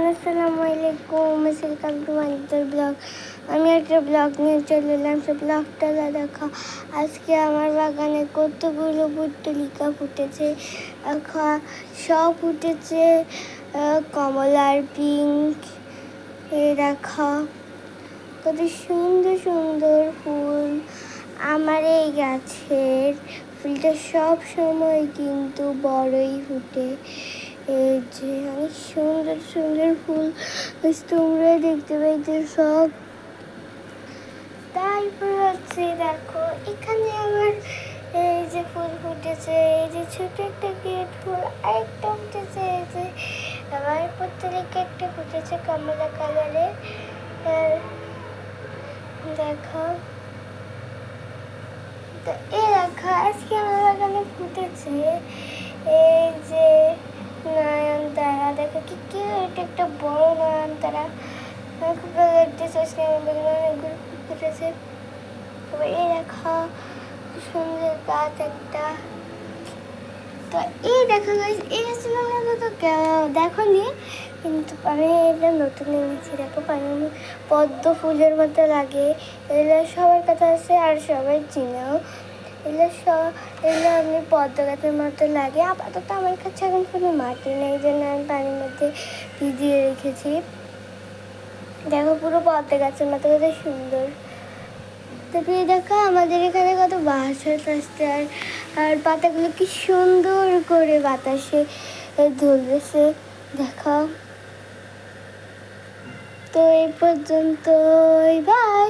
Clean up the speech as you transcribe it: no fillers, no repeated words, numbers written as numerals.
আসসালামু আলাইকুম, welcome to my blog. আমি একটা ব্লগ নিয়ে চলে এলাম, সে ব্লগটা দেখা। আজকে আমার বাগানে কতগুলো পুটলিকা ফুটেছে, সব ফুটেছে কমলার পিঙ্ক। দেখা কত সুন্দর সুন্দর ফুল। আমার এই গাছের ফুলটা সব সময় কিন্তু বড়ই ফুটে। এই যে অনেক সুন্দর সুন্দর ফুল তোমরা দেখতে পাইতে সব। তারপর হচ্ছে দেখো এখানে আমার এই যে ফুল ফুটেছে, এই যে ছোট একটা গেট ফুল, আরেকটা ফুটেছে এই যে আমার পুত্তলিকা একটা ফুটেছে কমলা কালারের। দেখো তো এই দেখো আজকে আমার বাগানে ফুটেছে এই যে নয়নতারা। দেখো কি কিউট একটা বড় নয়নতারা, আমার খুব ভালো লাগতেছে। আজকে আমার বাগানে অনেকগুলো ফুল ফুটেছে। তারপর এই দেখো সুন্দর গাছ একটা। তো এই দেখো গাইস, এই গাছটা আমরা তো দেখো নি, কিন্তু আমি এটা নতুন এনেছি। দেখো পানি পদ্ম ফুলের মতো লাগে, এগুলো সবার কাছে আছে আর সবাই চিনেও। এগুলো আমি পদ্ম গাছের মতো লাগে। আপাতত আমার কাছে এখন কোনো মাটি নেই, এই জন্য আমি পানির মধ্যে ভিজিয়ে রেখেছি। দেখো পুরো পদ্ম গাছের মতো কত সুন্দর। তারপরে দেখো আমাদের এখানে কত বাতাস আসছে, আর পাতাগুলো কি সুন্দর করে বাতাসে ধরতেছে। দেখো তো এই পর্যন্ত, বাই।